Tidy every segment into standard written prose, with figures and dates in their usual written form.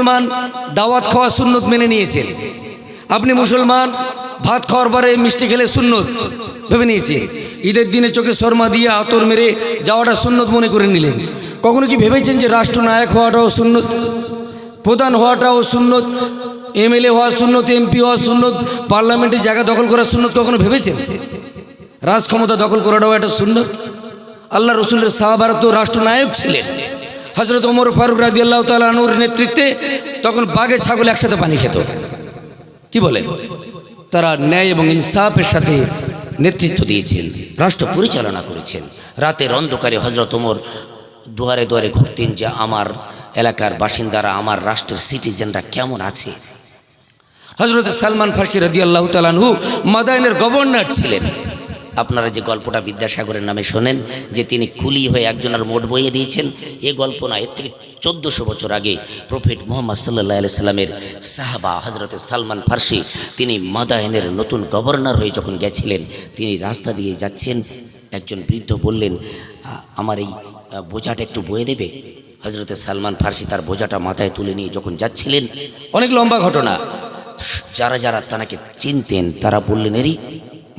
মুসলমান দাওয়াত খাওয়া সুন্নত মেনে নিয়েছেন, আপনি মুসলমান ভাত খাওয়ার পরে মিষ্টি খেলে সুন্নত ভেবে নিয়েছেন, ঈদের দিনে চোখে শর্মা দিয়ে আতর মেরে যাওয়াটা সুন্নত মনে করে নিলেন। কখনো কি ভেবেছেন যে রাষ্ট্রনায়ক হওয়াটাও সুন্নত, প্রধান হওয়াটাও সুন্নত, এমএলএ হওয়া সুন্নত, এমপি হওয়া সুন্নত, পার্লামেন্টে জায়গা দখল করা সুন্নত? কখনো ভেবেছেন রাজ ক্ষমতা দখল করাটাও একটা সুন্নত? আল্লাহ রসুলের সাহাবারা তো রাষ্ট্রনায়ক ছিলেন। হযরত ওমর ফারুক রাদিয়াল্লাহু তাআলা আনহুর নেতৃত্বে তখন বাঘে ছাগল একসাথে পানি খেত। কি বলেন? তারা ন্যায় এবং ইনসাফের সাথে নেতৃত্ব দিয়েছেন, রাষ্ট্র পরিচালনা করেছেন। রাতের অন্ধকারে হযরত ওমর দুয়ারে দুয়ারে ঘুরতেন যে আমার এলাকার বাসিন্দারা, আমার রাষ্ট্রের সিটিজেনরা কেমন আছে। হযরত সালমান ফার্সি রাদিয়াল্লাহু তাআলা আনহু মাদায়েনের গভর্নর ছিলেন। আপনারা যে গল্পটা বিদ্যাসাগরের নামে শোনেন যে তিনি কুলি হয়ে একজনের মোট বইয়ে দিয়েছেন, এ গল্প না, এর থেকে 1400 বছর আগে প্রফেট মুহাম্মদ সাল্লাল্লাহু আলাইহি সাল্লামের সাহাবা হযরত সালমান ফার্সি তিনি মাদায়েনের নতুন গভর্নর হয়ে যখন গেছিলেন, তিনি রাস্তা দিয়ে যাচ্ছেন, একজন বৃদ্ধ বললেন আমার এই বোঝাটা একটু বয়ে দেবে। হযরত সালমান ফার্সি তার বোঝাটা মাথায় তুলে নিয়ে যখন যাচ্ছিলেন, অনেক লম্বা ঘটনা, যারা যারা তাকে চিনতেন তারা বললেন এরই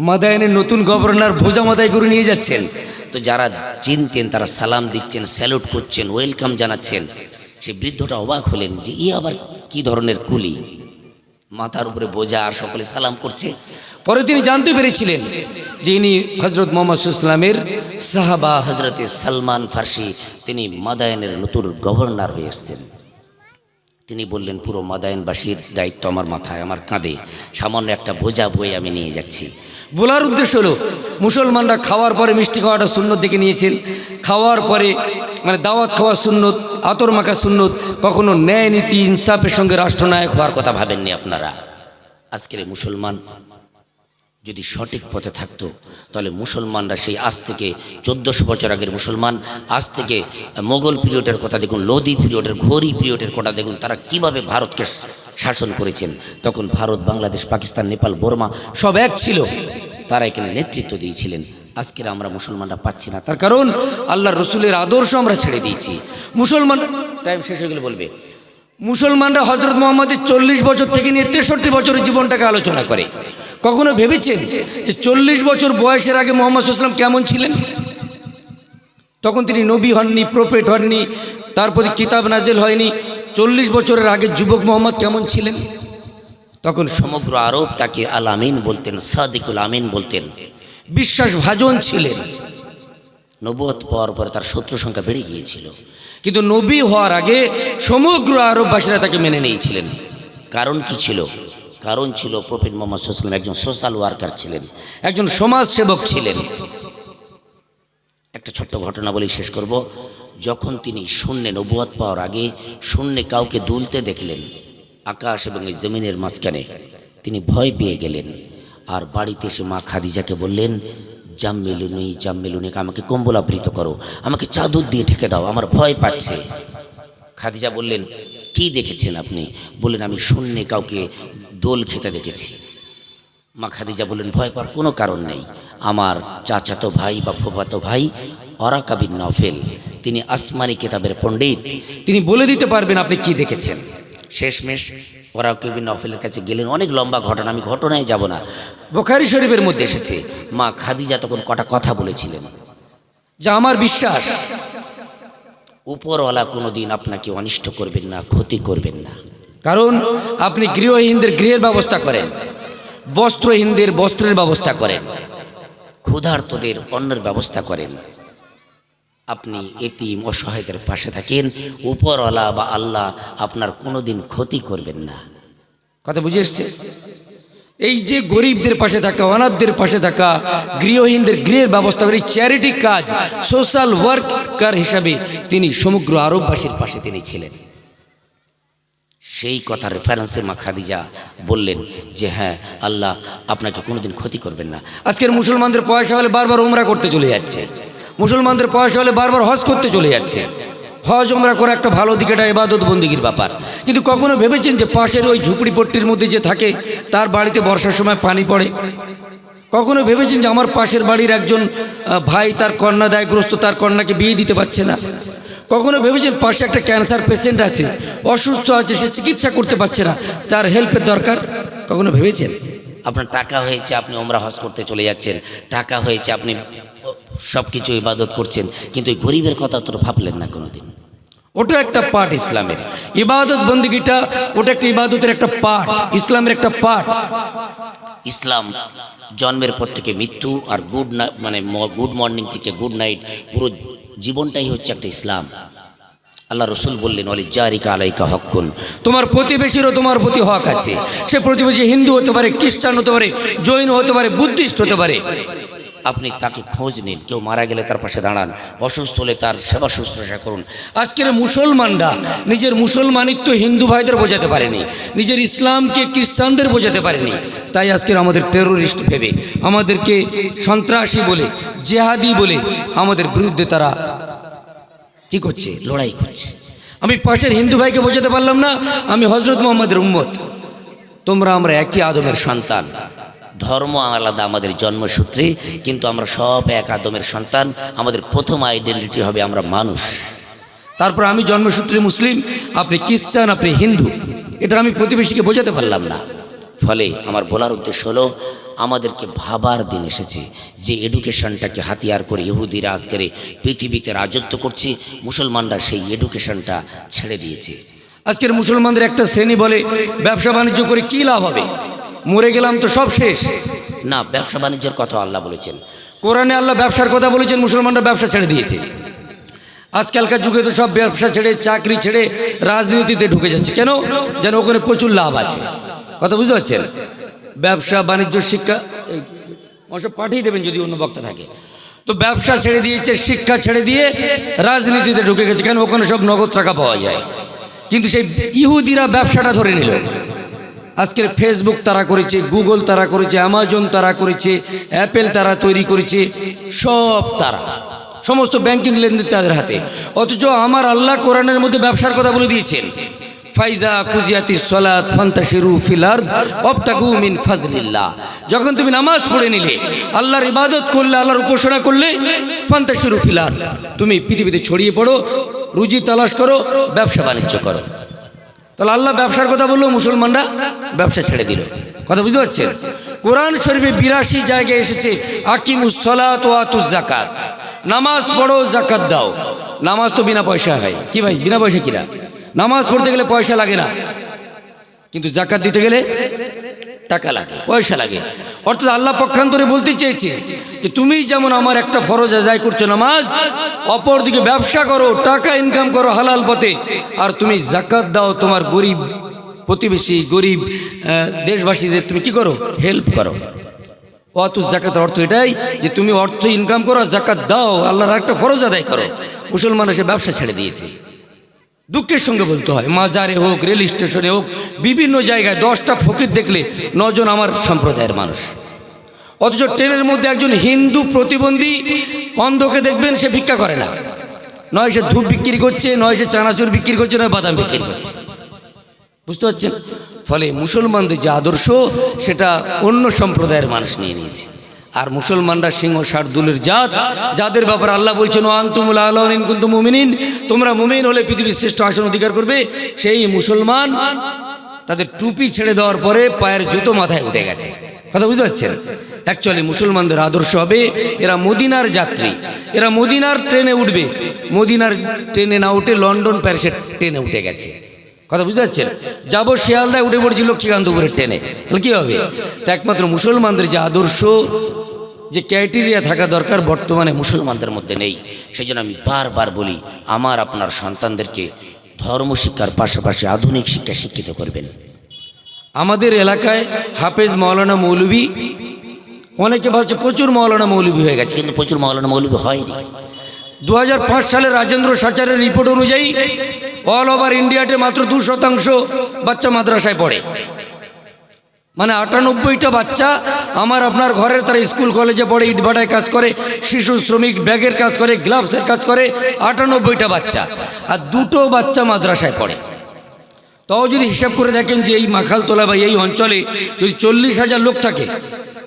মাদায়েনের নতুন গভর্নর বোঝা মাথায় করে নিয়ে যাচ্ছেন। তো যারা চিনতেন তারা সালাম দিচ্ছেন, স্যালুট করছেন, ওয়েলকাম জানাচ্ছেন। সেই বৃদ্ধটা অবাক হলেন যে ই আবার কি ধরনের কুলি, মাথার উপরে বোঝা আর সকলে সালাম করছে। পরে তিনি জানতে পেরেছিলেন যে ইনি হযরত মুহাম্মদ সাল্লাল্লাহু আলাইহি ওয়াসাল্লামের সাহাবা হযরত সালমান ফার্সি, তিনি মাদায়েনের নতুন গভর্নর হয়ে এসেছেন। তিনি বললেন পুরো মাদায়েনবাসীর দায়িত্ব আমার মাথায়, আমার কাঁধে, সামান্য একটা বোঝা বয়ে আমি নিয়ে যাচ্ছি। বলার উদ্দেশ্য হলো মুসলমানরা খাওয়ার পরে মিষ্টি খাওয়াটা সুন্নত দেখে নিয়েছেন, খাওয়ার পরে মানে দাওয়াত খাওয়া সুন্নত, আতর মাখা সুন্নত, কখনো ন্যায় নীতি ইনসাফের সঙ্গে রাষ্ট্রনায়ক হওয়ার কথা ভাবেননি আপনারা। আজকের মুসলমান যদি সঠিক পথে থাকতো তাহলে মুসলমানরা সেই আজ থেকে 1400 বছর আগের মুসলমান, আজ থেকে মোগল পিরিয়ডের কথা দেখুন, লোদি পিরিয়ডের, ঘোরি পিরিয়ডের কথা দেখুন, তারা কিভাবে ভারতকে শাসন করেছেন। তখন ভারত, বাংলাদেশ, পাকিস্তান, নেপাল, বর্মা সব এক ছিল, তারা এখানে নেতৃত্ব দিয়েছিলেন। আজকের আমরা মুসলমানরা পাচ্ছি না, তার কারণ আল্লাহর রসুলের আদর্শ আমরা ছেড়ে দিয়েছি। মুসলমান টাইম শেষ হয়ে গেলে বলবে, মুসলমানরা হযরত মুহাম্মদের 40 বছর থেকে নিয়ে 63 বছরের জীবনটাকে আলোচনা করে। কখনো ভেবেছেন যে 40 বছর বয়সের আগে মুহাম্মদ সাল্লাল্লাহু আলাইহি ওয়াসাল্লাম কেমন ছিলেন? তখন তিনি নবী হননি, প্রফেট হননি, তার প্রতি কিতাব নাজিল হয়নি। 40 বছরের আগে যুবক মুহাম্মদ কেমন ছিলেন? তখন সমগ্র আরব তাকে আল আমিন বলতেন, সাদিকুল আমিন বলতেন, বিশ্বাসভাজন ছিলেন। নবুয়ত পাওয়ার পরে তার শত্রু সংখ্যা বেড়ে গিয়েছিল, কিন্তু নবী হওয়ার আগে সমগ্র আরববাসীরা তাকে মেনে নিয়েছিলেন। কারণ কি ছিল? কারণ ছিল প্রফেট মুহাম্মদ সাল্লাল্লাহু আলাইহি ওয়াসাল্লাম একজন সোশ্যাল ওয়ার্কার ছিলেন, একজন সমাজ সেবক ছিলেন। একটা ছোট্ট ঘটনা বলেই শেষ করব। যখন তিনি শূন্যে, নবুয়ত পাওয়ার আগে শূন্যে কাউকে দুলতে দেখলেন আকাশ এবং এই জমিনের মাঝখানে, তিনি ভয় পেয়ে গেলেন। আর বাড়িতে এসে মা খাদিজাকে বললেন, জাম্মিলুনি জাম্মিলুনি, আমাকে কম্বল আবৃত করো, আমাকে চাদর দিয়ে ঢেকে দাও, আমার ভয় পাচ্ছে। খাদিজা বললেন, কি দেখেছেন আপনি? বললেন, আমি শূন্যে কাউকে দোল খেতে দেখেছি। মা খাদিজা বললেন, ভয় পাওয়ার কোনো কারণ নেই, আমার চাচাতো ভাই বা ফুফাতো ভাই ওয়ারাকা বিন নওফেল, তিনি আসমানি কিতাবের পণ্ডিত, তিনি বলে দিতে পারবেন আপনি কি দেখেছেন। শেষমেশ ওয়ারাকা বিন নওফেলের কাছে গেলেন। অনেক লম্বা ঘটনা, আমি ঘটনায় যাব না, বুখারী শরীফের মধ্যে এসেছে। মা খাদিজা তখন কটা কথা বলেছিলেন, যা আমার বিশ্বাস উপরওয়ালা কোনোদিন আপনাকে অনিষ্ট করবেন না, ক্ষতি করবেন না। কারণ আপনি গৃহহীনদের গৃহের ব্যবস্থা করেন, বস্ত্রহীনদের বস্ত্রের ব্যবস্থা করেন, ক্ষুধার্তদের অন্নের ব্যবস্থা করেন, আপনি এতিম অসহায়দের পাশে থাকেন, উপরওয়ালা বা আল্লাহ আপনার কোনোদিন ক্ষতি করবেন না। কথা বুঝে এসছে? এই যে গরিবদের পাশে থাকা, অনাথদের পাশে থাকা, গৃহহীনদের গৃহের ব্যবস্থা করে চ্যারিটি কাজ, সোশ্যাল ওয়ার্কার হিসাবে তিনি সমগ্র আরববাসীর পাশে তিনি ছিলেন। সেই কথা রেফারেন্সে মা খাদিজা বললেন যে হ্যাঁ, আল্লাহ আপনাকে কোনোদিন ক্ষতি করবেন না। আজকের মুসলমানদের পয়সা হলে বারবার উমরা করতে চলে যাচ্ছে, মুসলমানদের পয়সা হলে বারবার হজ করতে চলে যাচ্ছে। হজ উমরা করা একটা ভালো দিক, এটা ইবাদত বন্দিগির ব্যাপার। কিন্তু কখনো ভেবেছেন যে পাশের ওই ঝুপড়িপট্টির মধ্যে যে থাকে তার বাড়িতে বর্ষার সময় পানি পড়ে? কখনো ভেবেছেন যে আমার পাশের বাড়ির একজন ভাই তার কন্যা দায়গ্রস্ত, তার কন্যাকে বিয়ে দিতে পারছে না? কখনো ভেবেছেন পাশে একটা ক্যান্সার পেশেন্ট আছে, অসুস্থ আছে, সে চিকিৎসা করতে পারছে না, তার হেল্পের দরকার? কখনো ভেবেছেন? আপনার টাকা হয়েছে, আপনি ওমরা হজ করতে চলে যাচ্ছেন, টাকা হয়েছে, আপনি সব কিছু ইবাদত করছেন, কিন্তু ওই গরিবের কথা তো ভাবলেন না কোনোদিন। ওটা একটা পার্ট ইসলামের, ইবাদত বন্দিগিটা ওটা একটা ইবাদতের একটা পার্ট, ইসলামের একটা পার্ট। ইসলাম জন্মের পর থেকে মৃত্যু আর গুড মর্নিং থেকে গুড নাইট, পুরো জীবনটাই হচ্ছে একটা ইসলাম। আল্লাহ রসুল বললেন, অলি জারিকা আলাইকা হক্কুন, তোমার প্রতিবেশীরও তোমার প্রতি হক আছে। সে প্রতিবেশী হিন্দু হতে পারে, খ্রিস্টান হতে পারে, জৈন হতে পারে, বুদ্ধিস্ট হতে পারে। আপনি তাকে খোঁজ নিন, কেউ মারা গেলে তার পাশে দাঁড়ান, অসুস্থ হলে তার সেবা শুশ্রূষা করুন। আজকের মুসলমানরা নিজের মুসলমানিত্ব হিন্দু ভাইদের বোঝাতে পারেনি, নিজের ইসলামকে খ্রিস্টানদের বোঝাতে পারেনি। তাই আজকের আমাদের টেরোরিস্ট ভেবে, আমাদেরকে সন্ত্রাসী বলে, জেহাদি বলে আমাদের বিরুদ্ধে তারা কি করছে? লড়াই করছে। আমি পাশের হিন্দু ভাইকে বোঝাতে পারলাম না আমি হজরত মোহাম্মদের উম্মত, আমরা একই আদমের সন্তান। ধর্ম আলাদা আমাদের জন্মসূত্রে, কিন্তু আমরা সব এক আদমের সন্তান। আমাদের প্রথম আইডেন্টিটি হবে আমরা মানুষ। তারপর আমি জন্মসূত্রে মুসলিম, আপনি খ্রিস্টান, আপনি হিন্দু। এটা আমি প্রতিবেশীকে বোঝাতে পারলাম না। ফলে আমার বলার উদ্দেশ্য হলো, আমাদেরকে ভাবার দিন এসেছে যে এডুকেশনটাকে হাতিয়ার করে ইহুদিরা আজকের পৃথিবীতে রাজত্ব করছে, মুসলমানরা সেই এডুকেশনটা ছেড়ে দিয়েছে। আজকের মুসলমানদের একটা শ্রেণী বলে ব্যবসা বাণিজ্য করে কি লাভ হবে, মরে গেলাম তো সব শেষ। না, ব্যবসা বাণিজ্যের কথা আল্লাহ বলেছেন, কোরআনে আল্লাহ ব্যবসার কথা বলেছেন, মুসলমানরা ব্যবসা ছেড়ে দিয়েছে। আজকালকার যুগে তো সব ব্যবসা ছেড়ে, চাকরি ছেড়ে রাজনীতিতে ঢুকে যাচ্ছে। কেন? যেন ওখানে প্রচুর লাভ আছে। কথা বুঝতে পারছেন? ব্যবসা বাণিজ্য শিক্ষা ওসব পাঠিয়ে দেবেন যদি অন্য বক্তা থাকে। তো ব্যবসা ছেড়ে দিয়েছে, শিক্ষা ছেড়ে দিয়ে রাজনীতিতে ঢুকে গেছে। কেন? ওখানে সব নগদ টাকা পাওয়া যায়। কিন্তু সেই ইহুদিরা ব্যবসাটা ধরে নিল। আজকের ফেসবুক তারা করেছে, গুগল তারা করেছে, অ্যামাজন তারা করেছে, অ্যাপেল তারা তৈরি করেছে, সব তারা, সমস্ত ব্যাংকিং লেনদেন তাদের হাতে। অথচ আমার আল্লাহ কোরআনের মধ্যে ব্যবসার কথা বলে দিয়েছেন, ফাইজা কুজিয়াতিস সালাত ফান্তাশিরু ফিল আরদ ওয়াবতাগু মিন ফাজলিল্লাহ। যখন তুমি নামাজ পড়ে নিলে, আল্লাহর ইবাদত করলে, আল্লাহর উপাসনা করলে, ফান্তাশিরু ফিল আরদ, তুমি পৃথিবীতে ছড়িয়ে পড়ো, রুজি তালাশ করো, ব্যবসা বাণিজ্য করো। তাহলে আল্লাহ ব্যবসার কথা বললো, মুসলমানরা ব্যবসা ছেড়ে দিল। কথা বুঝতে পারছেন? কোরআন শরীফে 82 জায়গায় এসেছে আকিমুস সালাত ওয়া আতুজ যাকাত, নামাজ পড়ো, যাকাত দাও। নামাজ তো বিনা পয়সা হয়। কি ভাই, বিনা পয়সা কিনা? নামাজ পড়তে গেলে পয়সা লাগে না, কিন্তু যাকাত দিতে গেলে টাকা লাগে, পয়সা লাগে। অর্থাৎ আল্লাহ পক্ষান্তরে বলতে চেয়েছে যে তুমি যেমন আমার একটা ফরজ আদায় করছো নামাজ, অপরদিকে ব্যবসা করো, টাকা ইনকাম করো হালাল পথে, আর তুমি যাকাত দাও, তোমার গরিব প্রতিবেশী, গরিব দেশবাসীদের তুমি কি করো? হেল্প করো। ওয়াতুজ যাকাত অর্থ এটাই যে তুমি অর্থ ইনকাম করো, যাকাত দাও, আল্লাহর একটা ফরজ আদায় করো। মুসলমান এসে ব্যবসা ছেড়ে দিয়েছে। দুঃখের সঙ্গে বলতে হয়, মাজারে হোক, রেল স্টেশনে হোক, বিভিন্ন জায়গায় 10টা ফকির দেখলে 9 জন আমার সম্প্রদায়ের মানুষ। অথচ ট্রেনের মধ্যে একজন হিন্দু প্রতিবন্ধী অন্ধকে দেখবেন, সে ভিক্ষা করে না, নয় সে ধূপ বিক্রি করছে, নয় সে চানাচুর বিক্রি করছে, নয় বাদাম বিক্রি করছে। বুঝতে পারছেন? ফলে মুসলমানদের যে আদর্শ, সেটা অন্য সম্প্রদায়ের মানুষ নিয়ে নিয়েছে। আর মুসলমানরা সিংহ শার্দুলের জাত, যাদের ব্যাপারে আল্লাহ বলছেন আনতুমুল আ'লাউনা ইন কুনতুম মুমিনিন, তোমরা মুমিন হলে পৃথিবীর শ্রেষ্ঠ আসন অধিকার করবে। সেই মুসলমান তাদের টুপি ছেড়ে দেওয়ার পরে পায়ের জুতো মাথায় উঠে গেছে। কথা বুঝতে পারছেন? অ্যাকচুয়ালি মুসলমানদের আদর্শ হবে, এরা মদিনার যাত্রী, এরা মদিনার ট্রেনে উঠবে। মদিনার ট্রেনে না উঠে লন্ডন প্যারিসের ট্রেনে উঠে গেছে। কথা বুঝতে পারছেন? যাবো শিয়ালদায়, উঠে পড়ছি লক্ষ্মীকান্তপুরের ট্রেনে, তাহলে কী হবে? তো একমাত্র মুসলমানদের যে আদর্শ, যে ক্রাইটেরিয়া থাকা দরকার, বর্তমানে মুসলমানদের মধ্যে নেই। সেই জন্য আমি বারবার বলি, আমার আপনার সন্তানদেরকে ধর্মশিক্ষার পাশাপাশি আধুনিক শিক্ষা শিক্ষিত করবেন। আমাদের এলাকায় হাফেজ মাওলানা মৌলভী, অনেকে ভাবছে প্রচুর মাওলানা মৌলভী হয়ে গেছে, কিন্তু প্রচুর মাওলানা মৌলভী হয়নি। 2005 সালে রাজেন্দ্র সাচারের রিপোর্ট অনুযায়ী অল ওভার ইন্ডিয়াতে মাত্র 2% বাচ্চা মাদ্রাসায় পড়ে। মানে 98টা বাচ্চা আমার আপনার ঘরের, তারা স্কুল কলেজে পড়ে, ইটভাটায় কাজ করে, শিশু শ্রমিক, ব্যাগের কাজ করে, গ্লাভসের কাজ করে, 98টা বাচ্চা, আর 2টো বাচ্চা মাদ্রাসায় পড়ে। তাও যদি হিসাব করে দেখেন যে এই মাখালতলা বা এই অঞ্চলে যদি 40,000 লোক থাকে,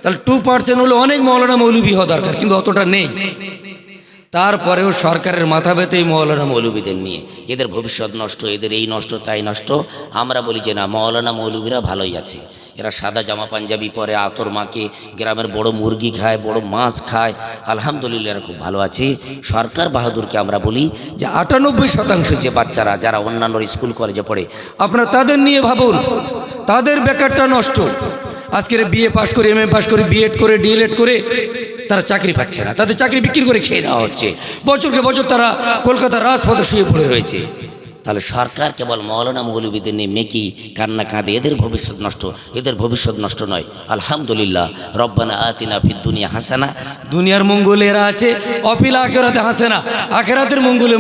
তাহলে 2% হলে অনেক মৌলানা মৌলবি হওয়া দরকার, কিন্তু অতটা নেই। তারপরেও সরকারের মাথা ব্যথা এই মৌলানা মৌলবীদের নিয়ে, এদের ভবিষ্যৎ নষ্ট, এদের এই নষ্ট তাই নষ্ট। আমরা বলি যে না, মৌলানা মৌলবীরা ভালোই আছে, এরা সাদা জামা পাঞ্জাবি পরে, আতর মাকে, গ্রামের বড় মুরগি খায়, বড় মাছ খায়, আলহামদুলিল্লাহ এরা খুব ভালো আছে। সরকার বাহাদুরকে আমরা বলি যে 98% যে বাচ্চারা যারা অন্যান্য স্কুল কলেজে পড়ে, আপনারা তাদের নিয়ে ভাবুন, তাদের বেকারটা নষ্ট। আজকের বিএ পাশ করে, এমএ পাশ করে, বিএড করে, ডিএলএড করে তারা চাকরি পাচ্ছে না, তাদের চাকরি বিক্রি করে খেয়ে নেওয়া হচ্ছে। বছরকে বছর তারা কলকাতার রাজপথে শুয়ে পড়ে রয়েছে। তাহলে সরকার কেবল মৌলানা মৌলবীদের নিয়ে মেকি কান্না কাঁদে, এদের ভবিষ্যৎ নষ্ট, এদের ভবিষ্যৎ নষ্ট নয়। আলহামদুলিল্লাহ, রব্বানা আতিনা ফিদ দুনিয়া হাসানা, দুনিয়ার মঙ্গলে এরা আছে, অফিল আখেরাতে হাসেনা, আখেরাতের মঙ্গলে